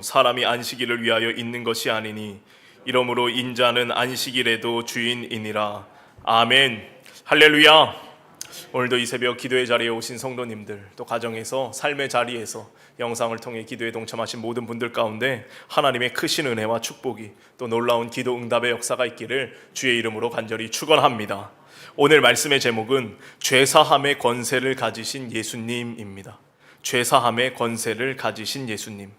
사람이 안식일을 위하여 있는 것이 아니니 이러므로 인자는 안식일에도 주인이니라. 아멘. 할렐루야. 오늘도 이 새벽 기도의 자리에 오신 성도님들, 또 가정에서 삶의 자리에서 영상을 통해 기도에 동참하신 모든 분들 가운데 하나님의 크신 은혜와 축복이, 또 놀라운 기도 응답의 역사가 있기를 주의 이름으로 간절히 축원합니다. 오늘 말씀의 제목은 죄사함의 권세를 가지신 예수님입니다. 죄사함의 권세를 가지신 예수님.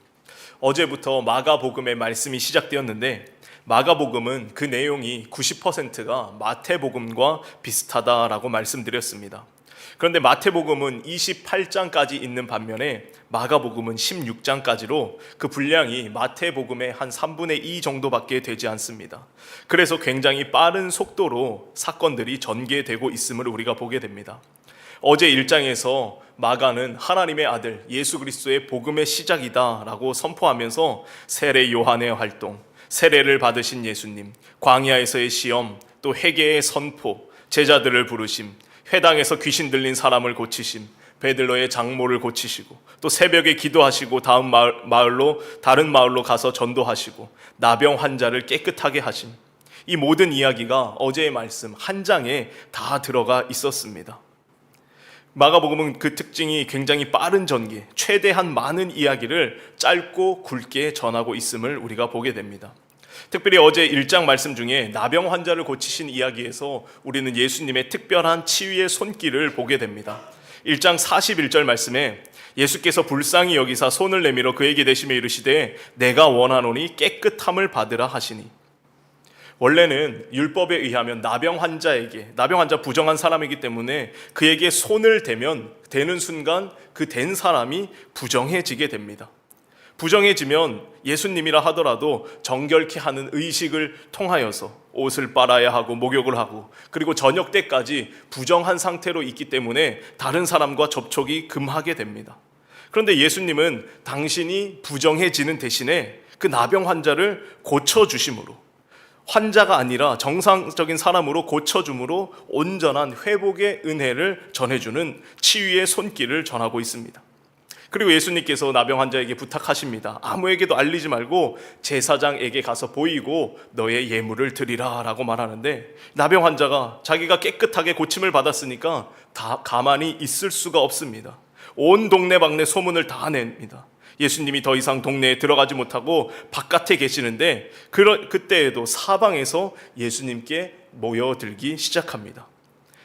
어제부터 마가복음의 말씀이 시작되었는데, 마가복음은 그 내용이 90%가 마태복음과 비슷하다라고 말씀드렸습니다. 그런데 마태복음은 28장까지 있는 반면에 마가복음은 16장까지로 그 분량이 마태복음의 한 3분의 2 정도밖에 되지 않습니다. 그래서 굉장히 빠른 속도로 사건들이 전개되고 있음을 우리가 보게 됩니다. 어제 1장에서 마가는 하나님의 아들 예수 그리스도의 복음의 시작이다라고 선포하면서 세례 요한의 활동, 세례를 받으신 예수님, 광야에서의 시험, 또 회개의 선포, 제자들을 부르심, 회당에서 귀신 들린 사람을 고치심, 베들로의 장모를 고치시고, 또 새벽에 기도하시고 다른 마을로 가서 전도하시고, 나병 환자를 깨끗하게 하심. 이 모든 이야기가 어제의 말씀 한 장에 다 들어가 있었습니다. 마가복음은 그 특징이 굉장히 빠른 전개, 최대한 많은 이야기를 짧고 굵게 전하고 있음을 우리가 보게 됩니다. 특별히 어제 1장 말씀 중에 나병 환자를 고치신 이야기에서 우리는 예수님의 특별한 치유의 손길을 보게 됩니다. 1장 41절 말씀에 예수께서 불쌍히 여기사 손을 내밀어 그에게 대시며 이르시되 내가 원하노니 깨끗함을 받으라 하시니. 원래는 율법에 의하면 나병 환자 부정한 사람이기 때문에 그에게 손을 대면 대는 순간 그 댄 사람이 부정해지게 됩니다. 부정해지면 예수님이라 하더라도 정결케 하는 의식을 통하여서 옷을 빨아야 하고 목욕을 하고, 그리고 저녁 때까지 부정한 상태로 있기 때문에 다른 사람과 접촉이 금하게 됩니다. 그런데 예수님은 당신이 부정해지는 대신에 그 나병 환자를 고쳐주심으로, 환자가 아니라 정상적인 사람으로 고쳐줌으로 온전한 회복의 은혜를 전해주는 치유의 손길을 전하고 있습니다. 그리고 예수님께서 나병 환자에게 부탁하십니다. 아무에게도 알리지 말고 제사장에게 가서 보이고 너의 예물을 드리라 라고 말하는데, 나병 환자가 자기가 깨끗하게 고침을 받았으니까 다 가만히 있을 수가 없습니다. 온 동네방네 소문을 다 냅니다. 예수님이 더 이상 동네에 들어가지 못하고 바깥에 계시는데, 그때에도 사방에서 예수님께 모여들기 시작합니다.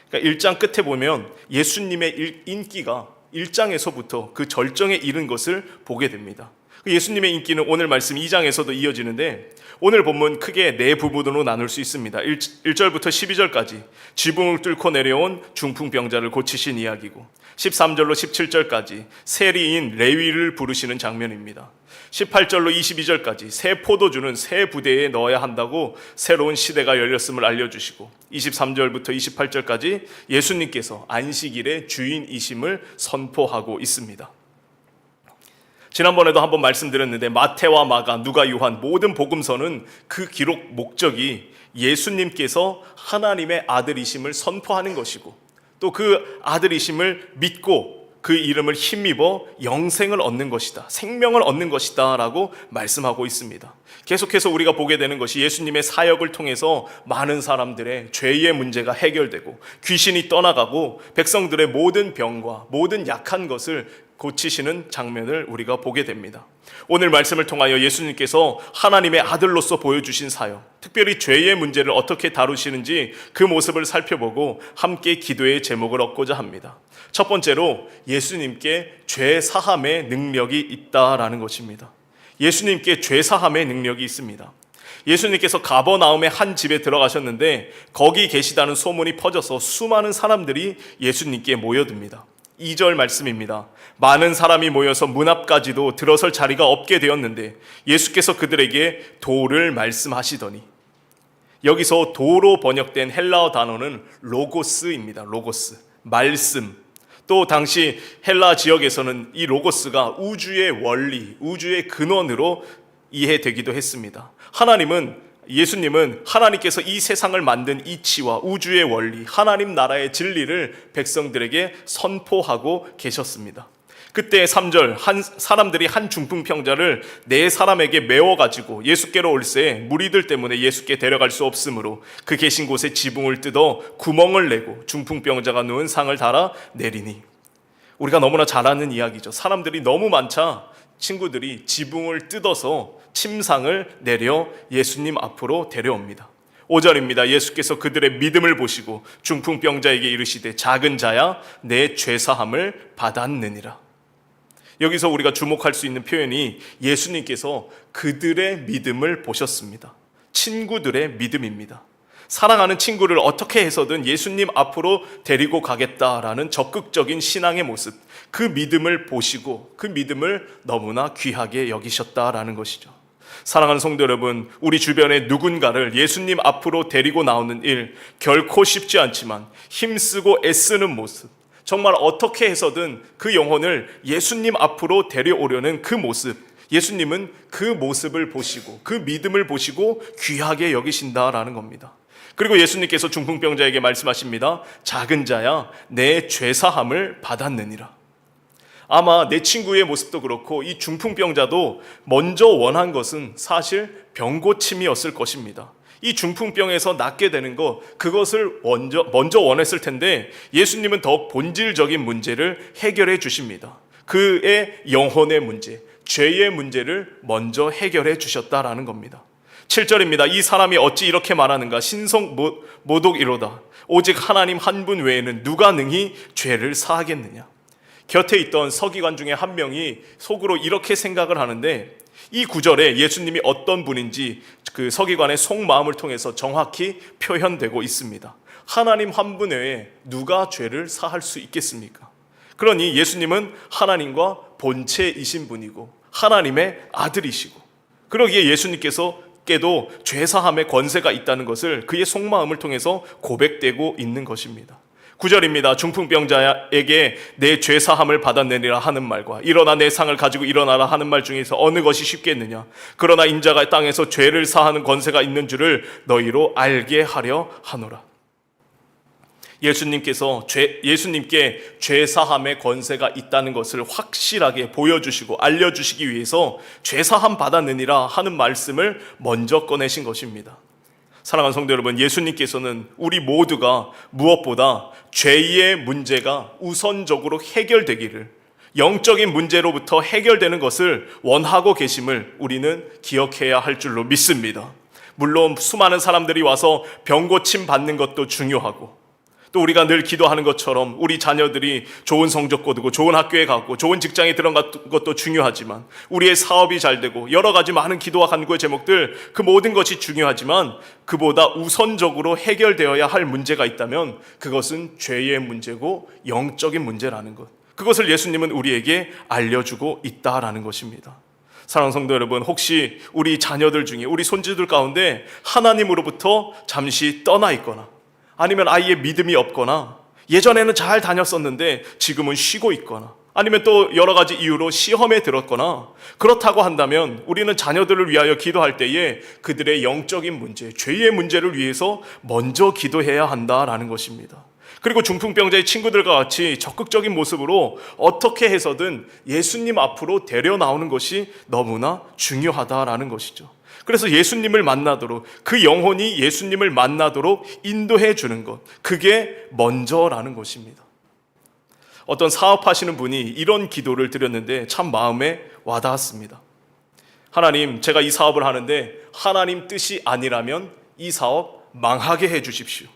그러니까 1장 끝에 보면 예수님의 인기가 1장에서부터 그 절정에 이른 것을 보게 됩니다. 예수님의 인기는 오늘 말씀 2장에서도 이어지는데, 오늘 본문 크게 네 부분으로 나눌 수 있습니다. 1절부터 12절까지 지붕을 뚫고 내려온 중풍병자를 고치신 이야기고, 13절로 17절까지 세리인 레위를 부르시는 장면입니다. 18절로 22절까지 새 포도주는 새 부대에 넣어야 한다고 새로운 시대가 열렸음을 알려주시고, 23절부터 28절까지 예수님께서 안식일의 주인이심을 선포하고 있습니다. 지난번에도 한번 말씀드렸는데, 마태와 마가, 누가, 요한 모든 복음서는 그 기록 목적이 예수님께서 하나님의 아들이심을 선포하는 것이고, 또 그 아들이심을 믿고 그 이름을 힘입어 영생을 얻는 것이다, 생명을 얻는 것이다 라고 말씀하고 있습니다. 계속해서 우리가 보게 되는 것이 예수님의 사역을 통해서 많은 사람들의 죄의 문제가 해결되고 귀신이 떠나가고 백성들의 모든 병과 모든 약한 것을 고치시는 장면을 우리가 보게 됩니다. 오늘 말씀을 통하여 예수님께서 하나님의 아들로서 보여주신 사역, 특별히 죄의 문제를 어떻게 다루시는지 그 모습을 살펴보고 함께 기도의 제목을 얻고자 합니다. 첫 번째로 예수님께 죄 사함의 능력이 있다라는 것입니다. 예수님께 죄 사함의 능력이 있습니다. 예수님께서 가버나움의 한 집에 들어가셨는데 거기 계시다는 소문이 퍼져서 수많은 사람들이 예수님께 모여듭니다. 2절 말씀입니다. 많은 사람이 모여서 문 앞까지도 들어설 자리가 없게 되었는데 예수께서 그들에게 도를 말씀하시더니, 여기서 도로 번역된 헬라어 단어는 로고스입니다. 로고스, 말씀. 또 당시 헬라 지역에서는 이 로고스가 우주의 원리, 우주의 근원으로 이해되기도 했습니다. 예수님은 하나님께서 이 세상을 만든 이치와 우주의 원리, 하나님 나라의 진리를 백성들에게 선포하고 계셨습니다. 그때 3절 한 사람들이 한 중풍병자를 네 사람에게 메워가지고 예수께로 올세 무리들 때문에 예수께 데려갈 수 없으므로 그 계신 곳에 지붕을 뜯어 구멍을 내고 중풍병자가 누운 상을 달아 내리니. 우리가 너무나 잘 아는 이야기죠. 사람들이 너무 많자 친구들이 지붕을 뜯어서 침상을 내려 예수님 앞으로 데려옵니다. 5절입니다. 예수께서 그들의 믿음을 보시고 중풍병자에게 이르시되 작은 자야 내 죄사함을 받았느니라. 여기서 우리가 주목할 수 있는 표현이 예수님께서 그들의 믿음을 보셨습니다. 친구들의 믿음입니다. 사랑하는 친구를 어떻게 해서든 예수님 앞으로 데리고 가겠다라는 적극적인 신앙의 모습, 그 믿음을 보시고 그 믿음을 너무나 귀하게 여기셨다라는 것이죠. 사랑하는 성도 여러분, 우리 주변에 누군가를 예수님 앞으로 데리고 나오는 일 결코 쉽지 않지만 힘쓰고 애쓰는 모습, 정말 어떻게 해서든 그 영혼을 예수님 앞으로 데려오려는 그 모습, 예수님은 그 모습을 보시고 그 믿음을 보시고 귀하게 여기신다라는 겁니다. 그리고 예수님께서 중풍병자에게 말씀하십니다. 작은 자야 내 죄사함을 받았느니라. 아마 내 친구의 모습도 그렇고 이 중풍병자도 먼저 원한 것은 사실 병고침이었을 것입니다. 이 중풍병에서 낫게 되는 것, 그것을 먼저 원했을 텐데 예수님은 더욱 본질적인 문제를 해결해 주십니다. 그의 영혼의 문제, 죄의 문제를 먼저 해결해 주셨다라는 겁니다. 7절입니다. 이 사람이 어찌 이렇게 말하는가? 신성모독이로다. 오직 하나님 한 분 외에는 누가 능히 죄를 사하겠느냐? 곁에 있던 서기관 중에 한 명이 속으로 이렇게 생각을 하는데, 이 구절에 예수님이 어떤 분인지 그 서기관의 속마음을 통해서 정확히 표현되고 있습니다. 하나님 한 분 외에 누가 죄를 사할 수 있겠습니까? 그러니 예수님은 하나님과 본체이신 분이고 하나님의 아들이시고, 그러기에 예수님께서께도 죄사함의 권세가 있다는 것을 그의 속마음을 통해서 고백되고 있는 것입니다. 9절입니다. 중풍병자에게 내 죄사함을 받았느니라 하는 말과 일어나 내 상을 가지고 일어나라 하는 말 중에서 어느 것이 쉽겠느냐? 그러나 인자가 땅에서 죄를 사하는 권세가 있는 줄을 너희로 알게 하려 하노라. 예수님께 죄사함의 권세가 있다는 것을 확실하게 보여주시고 알려주시기 위해서 죄사함 받았느니라 하는 말씀을 먼저 꺼내신 것입니다. 사랑하는 성도 여러분, 예수님께서는 우리 모두가 무엇보다 죄의 문제가 우선적으로 해결되기를, 영적인 문제로부터 해결되는 것을 원하고 계심을 우리는 기억해야 할 줄로 믿습니다. 물론 수많은 사람들이 와서 병고침 받는 것도 중요하고, 또 우리가 늘 기도하는 것처럼 우리 자녀들이 좋은 성적 거두고 좋은 학교에 가고 좋은 직장에 들어간 것도 중요하지만, 우리의 사업이 잘 되고 여러 가지 많은 기도와 간구의 제목들, 그 모든 것이 중요하지만 그보다 우선적으로 해결되어야 할 문제가 있다면 그것은 죄의 문제고 영적인 문제라는 것, 그것을 예수님은 우리에게 알려주고 있다라는 것입니다. 사랑하는 성도 여러분, 혹시 우리 자녀들 중에, 우리 손주들 가운데 하나님으로부터 잠시 떠나 있거나, 아니면 아예 믿음이 없거나, 예전에는 잘 다녔었는데 지금은 쉬고 있거나, 아니면 또 여러 가지 이유로 시험에 들었거나, 그렇다고 한다면 우리는 자녀들을 위하여 기도할 때에 그들의 영적인 문제, 죄의 문제를 위해서 먼저 기도해야 한다라는 것입니다. 그리고 중풍병자의 친구들과 같이 적극적인 모습으로 어떻게 해서든 예수님 앞으로 데려 나오는 것이 너무나 중요하다라는 것이죠. 그래서 예수님을 만나도록, 그 영혼이 예수님을 만나도록 인도해 주는 것, 그게 먼저라는 것입니다. 어떤 사업하시는 분이 이런 기도를 드렸는데 참 마음에 와닿았습니다. 하나님, 제가 이 사업을 하는데 하나님 뜻이 아니라면 이 사업 망하게 해 주십시오.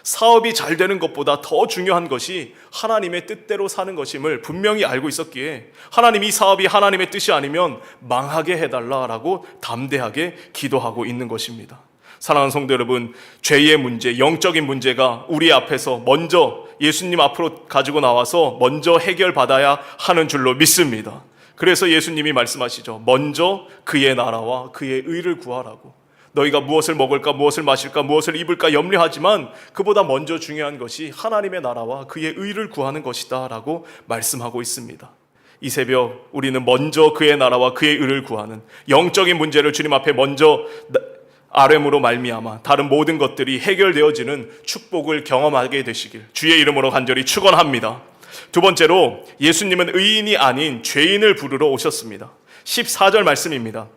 사업이 잘 되는 것보다 더 중요한 것이 하나님의 뜻대로 사는 것임을 분명히 알고 있었기에, 하나님, 이 사업이 하나님의 뜻이 아니면 망하게 해달라라고 담대하게 기도하고 있는 것입니다. 사랑하는 성도 여러분, 죄의 문제, 영적인 문제가 우리 앞에서 먼저 예수님 앞으로 가지고 나와서 먼저 해결받아야 하는 줄로 믿습니다. 그래서 예수님이 말씀하시죠. 먼저 그의 나라와 그의 의를 구하라고. 너희가 무엇을 먹을까, 무엇을 마실까, 무엇을 입을까 염려하지만 그보다 먼저 중요한 것이 하나님의 나라와 그의 의를 구하는 것이다 라고 말씀하고 있습니다. 이 새벽 우리는 먼저 그의 나라와 그의 의를 구하는 영적인 문제를 주님 앞에 먼저 아뢰므로 말미암아 다른 모든 것들이 해결되어지는 축복을 경험하게 되시길 주의 이름으로 간절히 축원합니다. 두 번째로 예수님은 의인이 아닌 죄인을 부르러 오셨습니다. 14절 말씀입니다.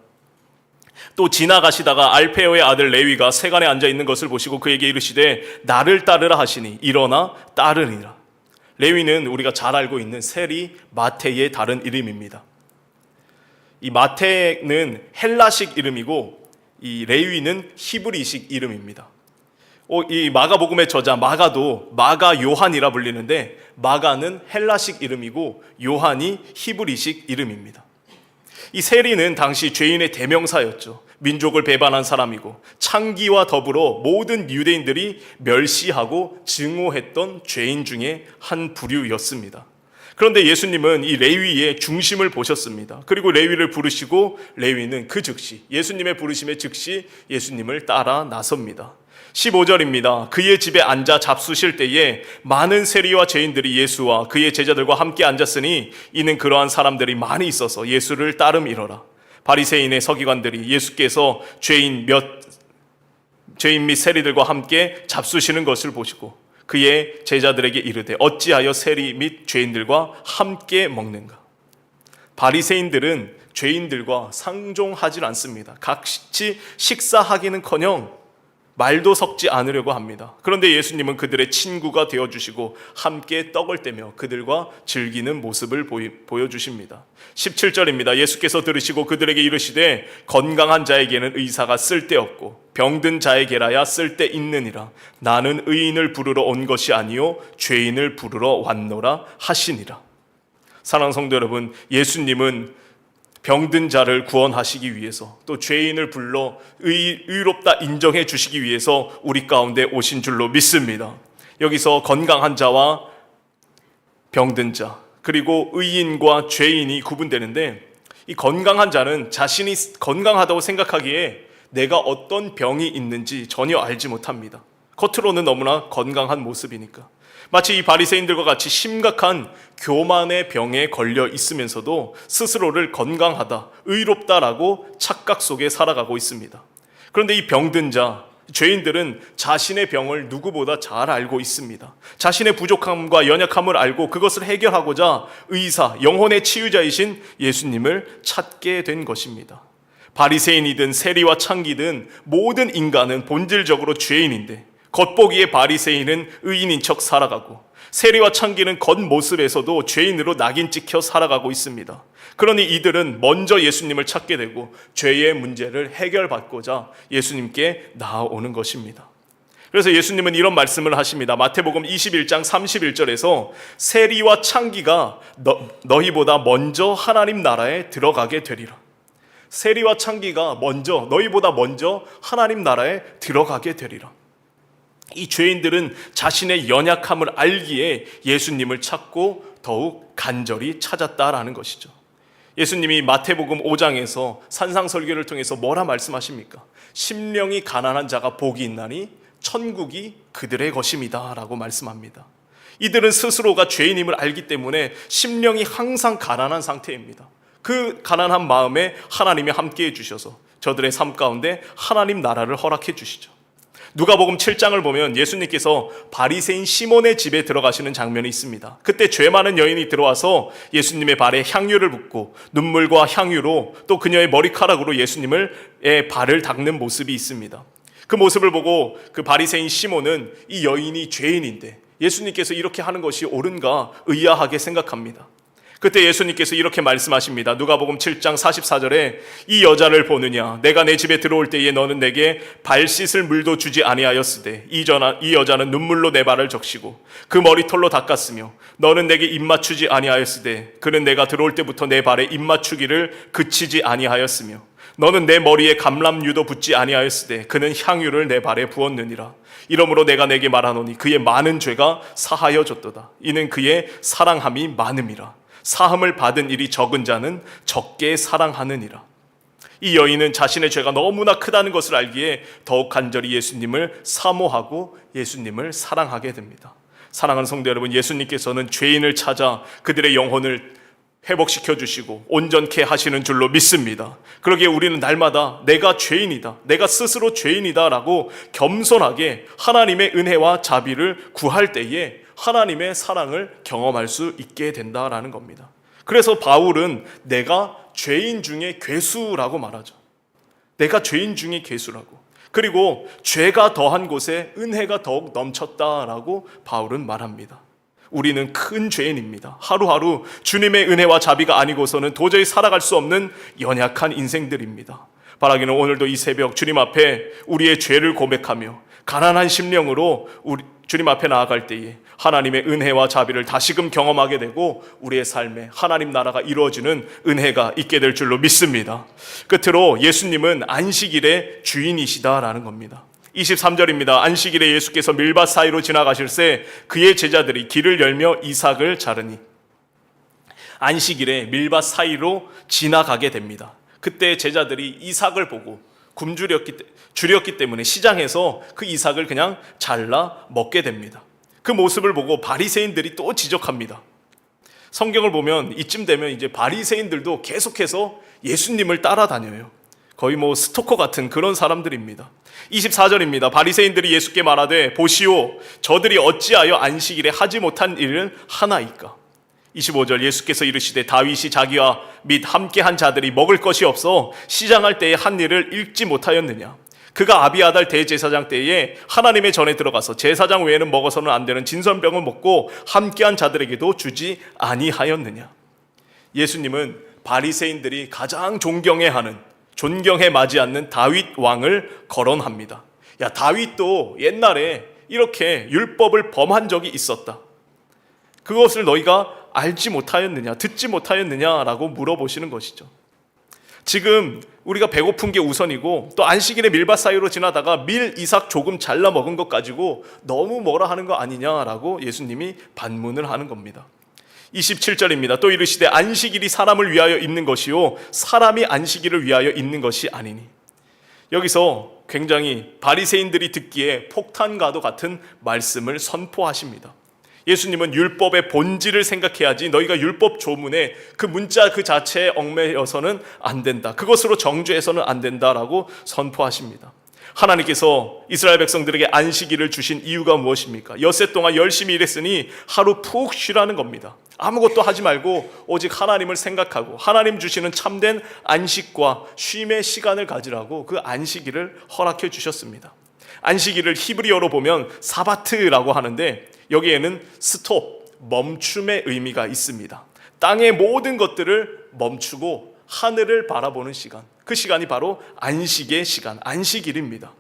또 지나가시다가 알페오의 아들 레위가 세간에 앉아 있는 것을 보시고 그에게 이르시되 나를 따르라 하시니 일어나 따르니라. 레위는 우리가 잘 알고 있는 세리 마태의 다른 이름입니다. 이 마태는 헬라식 이름이고 이 레위는 히브리식 이름입니다. 이 마가복음의 저자 마가도 마가 요한이라 불리는데 마가는 헬라식 이름이고 요한이 히브리식 이름입니다. 이 세리는 당시 죄인의 대명사였죠. 민족을 배반한 사람이고 창기와 더불어 모든 유대인들이 멸시하고 증오했던 죄인 중에 한 부류였습니다. 그런데 예수님은 이 레위의 중심을 보셨습니다. 그리고 레위를 부르시고 레위는 그 즉시 예수님의 부르심에 즉시 예수님을 따라 나섭니다. 15절입니다. 그의 집에 앉아 잡수실 때에 많은 세리와 죄인들이 예수와 그의 제자들과 함께 앉았으니 이는 그러한 사람들이 많이 있어서 예수를 따름이러라. 바리새인의 서기관들이 예수께서 죄인 및 세리들과 함께 잡수시는 것을 보시고 그의 제자들에게 이르되 어찌하여 세리 및 죄인들과 함께 먹는가. 바리새인들은 죄인들과 상종하지 않습니다. 같이 식사하기는커녕 말도 섞지 않으려고 합니다. 그런데 예수님은 그들의 친구가 되어주시고 함께 떡을 떼며 그들과 즐기는 모습을 보여주십니다. 17절입니다. 예수께서 들으시고 그들에게 이르시되 건강한 자에게는 의사가 쓸데없고 병든 자에게라야 쓸데있느니라. 나는 의인을 부르러 온 것이 아니요 죄인을 부르러 왔노라 하시니라. 사랑하는 성도 여러분, 예수님은 병든 자를 구원하시기 위해서 또 죄인을 불러 의롭다 인정해 주시기 위해서 우리 가운데 오신 줄로 믿습니다. 여기서 건강한 자와 병든 자 그리고 의인과 죄인이 구분되는데 이 건강한 자는 자신이 건강하다고 생각하기에 내가 어떤 병이 있는지 전혀 알지 못합니다. 겉으로는 너무나 건강한 모습이니까. 마치 이 바리새인들과 같이 심각한 교만의 병에 걸려 있으면서도 스스로를 건강하다, 의롭다라고 착각 속에 살아가고 있습니다. 그런데 이 병든 자, 죄인들은 자신의 병을 누구보다 잘 알고 있습니다. 자신의 부족함과 연약함을 알고 그것을 해결하고자 의사, 영혼의 치유자이신 예수님을 찾게 된 것입니다. 바리새인이든 세리와 창기든 모든 인간은 본질적으로 죄인인데 겉보기에 바리새인은 의인인 척 살아가고 세리와 창기는 겉모습에서도 죄인으로 낙인 찍혀 살아가고 있습니다. 그러니 이들은 먼저 예수님을 찾게 되고 죄의 문제를 해결받고자 예수님께 나아오는 것입니다. 그래서 예수님은 이런 말씀을 하십니다. 마태복음 21장 31절에서 세리와 창기가 너희보다 먼저 하나님 나라에 들어가게 되리라. 세리와 창기가 너희보다 먼저 하나님 나라에 들어가게 되리라. 이 죄인들은 자신의 연약함을 알기에 예수님을 찾고 더욱 간절히 찾았다라는 것이죠. 예수님이 마태복음 5장에서 산상설교를 통해서 뭐라 말씀하십니까? 심령이 가난한 자가 복이 있나니 천국이 그들의 것입니다 라고 말씀합니다. 이들은 스스로가 죄인임을 알기 때문에 심령이 항상 가난한 상태입니다. 그 가난한 마음에 하나님이 함께해 주셔서 저들의 삶 가운데 하나님 나라를 허락해 주시죠. 누가복음 7장을 보면 예수님께서 바리새인 시몬의 집에 들어가시는 장면이 있습니다. 그때 죄 많은 여인이 들어와서 예수님의 발에 향유를 붓고 눈물과 향유로 또 그녀의 머리카락으로 예수님의 발을 닦는 모습이 있습니다. 그 모습을 보고 그 바리새인 시몬은 이 여인이 죄인인데 예수님께서 이렇게 하는 것이 옳은가 의아하게 생각합니다. 그때 예수님께서 이렇게 말씀하십니다. 누가복음 7장 44절에 이 여자를 보느냐 내가 내 집에 들어올 때에 너는 내게 발 씻을 물도 주지 아니하였으되 이 여자는 눈물로 내 발을 적시고 그 머리털로 닦았으며 너는 내게 입 맞추지 아니하였으되 그는 내가 들어올 때부터 내 발에 입 맞추기를 그치지 아니하였으며 너는 내 머리에 감람유도 붓지 아니하였으되 그는 향유를 내 발에 부었느니라. 이러므로 내가 내게 말하노니 그의 많은 죄가 사하여졌도다. 이는 그의 사랑함이 많음이라. 사함을 받은 일이 적은 자는 적게 사랑하느니라. 이 여인은 자신의 죄가 너무나 크다는 것을 알기에 더욱 간절히 예수님을 사모하고 예수님을 사랑하게 됩니다. 사랑하는 성도 여러분, 예수님께서는 죄인을 찾아 그들의 영혼을 회복시켜 주시고 온전케 하시는 줄로 믿습니다. 그러기에 우리는 날마다 내가 죄인이다, 내가 스스로 죄인이다 라고 겸손하게 하나님의 은혜와 자비를 구할 때에 하나님의 사랑을 경험할 수 있게 된다라는 겁니다. 그래서 바울은 내가 죄인 중에 괴수라고 말하죠. 내가 죄인 중에 괴수라고. 그리고 죄가 더한 곳에 은혜가 더욱 넘쳤다라고 바울은 말합니다. 우리는 큰 죄인입니다. 하루하루 주님의 은혜와 자비가 아니고서는 도저히 살아갈 수 없는 연약한 인생들입니다. 바라기는 오늘도 이 새벽 주님 앞에 우리의 죄를 고백하며 가난한 심령으로 주님 앞에 나아갈 때에 하나님의 은혜와 자비를 다시금 경험하게 되고 우리의 삶에 하나님 나라가 이루어지는 은혜가 있게 될 줄로 믿습니다. 끝으로 예수님은 안식일의 주인이시다라는 겁니다. 23절입니다. 안식일에 예수께서 밀밭 사이로 지나가실새 그의 제자들이 길을 열며 이삭을 자르니. 안식일에 밀밭 사이로 지나가게 됩니다. 그때 제자들이 이삭을 보고 줄였기 때문에 시장에서 그 이삭을 그냥 잘라 먹게 됩니다. 그 모습을 보고 바리새인들이 또 지적합니다. 성경을 보면 이쯤 되면 이제 바리새인들도 계속해서 예수님을 따라다녀요. 거의 스토커 같은 그런 사람들입니다. 24절입니다. 바리새인들이 예수께 말하되 보시오 저들이 어찌하여 안식일에 하지 못한 일을 하나이까. 25절 예수께서 이르시되 다윗이 자기와 및 함께한 자들이 먹을 것이 없어 시장할 때에 한 일을 읽지 못하였느냐. 그가 아비아달 대제사장 때에 하나님의 전에 들어가서 제사장 외에는 먹어서는 안 되는 진설병을 먹고 함께한 자들에게도 주지 아니하였느냐. 예수님은 바리새인들이 가장 존경해 마지 않는 다윗 왕을 거론합니다. 야, 다윗도 옛날에 이렇게 율법을 범한 적이 있었다. 그것을 너희가 알지 못하였느냐, 듣지 못하였느냐라고 물어보시는 것이죠. 지금 우리가 배고픈 게 우선이고 또 안식일에 밀밭 사이로 지나다가 이삭 조금 잘라 먹은 것 가지고 너무 뭐라 하는 거 아니냐라고 예수님이 반문을 하는 겁니다. 27절입니다. 또 이르시되 안식일이 사람을 위하여 있는 것이요 사람이 안식일을 위하여 있는 것이 아니니. 여기서 굉장히 바리새인들이 듣기에 폭탄과도 같은 말씀을 선포하십니다. 예수님은 율법의 본질을 생각해야지 너희가 율법 조문에 그 문자 그 자체에 얽매여서는 안 된다. 그것으로 정죄해서는 안 된다라고 선포하십니다. 하나님께서 이스라엘 백성들에게 안식일을 주신 이유가 무엇입니까? 엿새 동안 열심히 일했으니 하루 푹 쉬라는 겁니다. 아무것도 하지 말고 오직 하나님을 생각하고 하나님 주시는 참된 안식과 쉼의 시간을 가지라고 그 안식일을 허락해 주셨습니다. 안식일을 히브리어로 보면 사바트라고 하는데 여기에는 스톱, 멈춤의 의미가 있습니다. 땅의 모든 것들을 멈추고 하늘을 바라보는 시간, 그 시간이 바로 안식의 시간, 안식일입니다.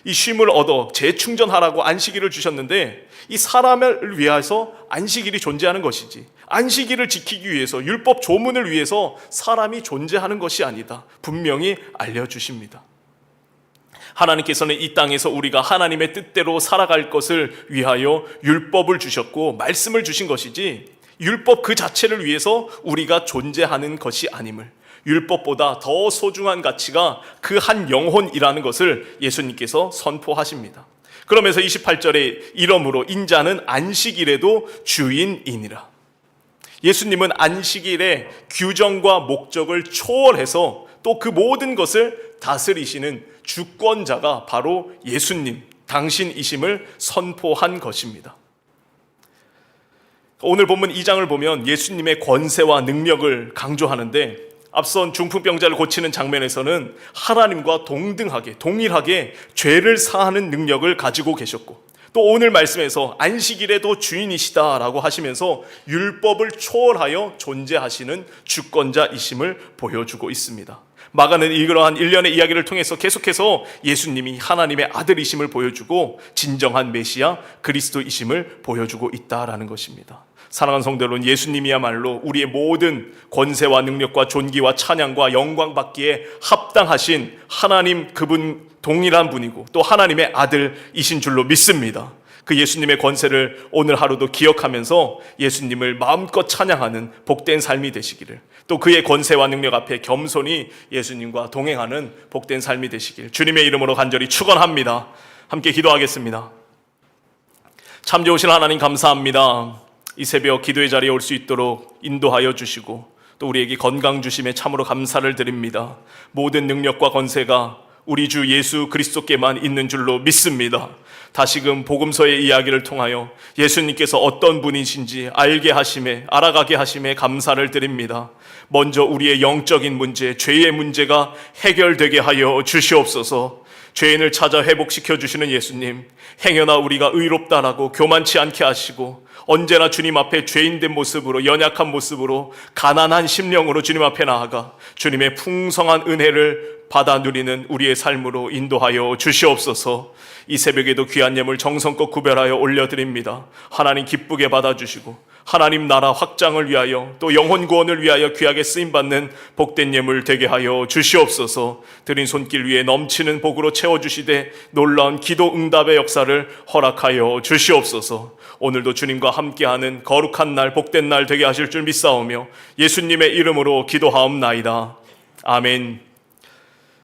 이 쉼을 얻어 재충전하라고 안식일을 주셨는데 이 사람을 위해서 안식일이 존재하는 것이지 안식일을 지키기 위해서 율법 조문을 위해서 사람이 존재하는 것이 아니다. 분명히 알려주십니다. 하나님께서는 이 땅에서 우리가 하나님의 뜻대로 살아갈 것을 위하여 율법을 주셨고 말씀을 주신 것이지 율법 그 자체를 위해서 우리가 존재하는 것이 아님을, 율법보다 더 소중한 가치가 그 한 영혼이라는 것을 예수님께서 선포하십니다. 그러면서 28절에 이러므로 인자는 안식일에도 주인이니라. 예수님은 안식일의 규정과 목적을 초월해서 또 그 모든 것을 다스리시는 주권자가 바로 예수님, 당신이심을 선포한 것입니다. 오늘 본문 2장을 보면 예수님의 권세와 능력을 강조하는데 앞선 중풍병자를 고치는 장면에서는 하나님과 동일하게 죄를 사하는 능력을 가지고 계셨고 또 오늘 말씀에서 안식일에도 주인이시다라고 하시면서 율법을 초월하여 존재하시는 주권자이심을 보여주고 있습니다. 마가는 이러한 일련의 이야기를 통해서 계속해서 예수님이 하나님의 아들이심을 보여주고 진정한 메시아 그리스도이심을 보여주고 있다라는 것입니다. 사랑하는 성도 여러분, 예수님이야말로 우리의 모든 권세와 능력과 존귀와 찬양과 영광 받기에 합당하신 하나님, 그분 동일한 분이고 또 하나님의 아들이신 줄로 믿습니다. 그 예수님의 권세를 오늘 하루도 기억하면서 예수님을 마음껏 찬양하는 복된 삶이 되시기를, 또 그의 권세와 능력 앞에 겸손히 예수님과 동행하는 복된 삶이 되시길 주님의 이름으로 간절히 축원합니다. 함께 기도하겠습니다. 참 좋으신 하나님 감사합니다. 이 새벽 기도의 자리에 올 수 있도록 인도하여 주시고 또 우리에게 건강 주심에 참으로 감사를 드립니다. 모든 능력과 권세가 우리 주 예수 그리스도께만 있는 줄로 믿습니다. 다시금 복음서의 이야기를 통하여 예수님께서 어떤 분이신지 알게 하심에, 알아가게 하심에 감사를 드립니다. 먼저 우리의 영적인 문제, 죄의 문제가 해결되게 하여 주시옵소서. 죄인을 찾아 회복시켜 주시는 예수님, 행여나 우리가 의롭다라고 교만치 않게 하시고 언제나 주님 앞에 죄인된 모습으로, 연약한 모습으로, 가난한 심령으로 주님 앞에 나아가 주님의 풍성한 은혜를 받아 누리는 우리의 삶으로 인도하여 주시옵소서. 이 새벽에도 귀한 예물 정성껏 구별하여 올려드립니다. 하나님 기쁘게 받아주시고 하나님 나라 확장을 위하여 또 영혼 구원을 위하여 귀하게 쓰임받는 복된 예물 되게 하여 주시옵소서. 드린 손길 위에 넘치는 복으로 채워주시되 놀라운 기도 응답의 역사를 허락하여 주시옵소서. 오늘도 주님과 함께하는 거룩한 날, 복된 날 되게 하실 줄 믿사오며 예수님의 이름으로 기도하옵나이다. 아멘.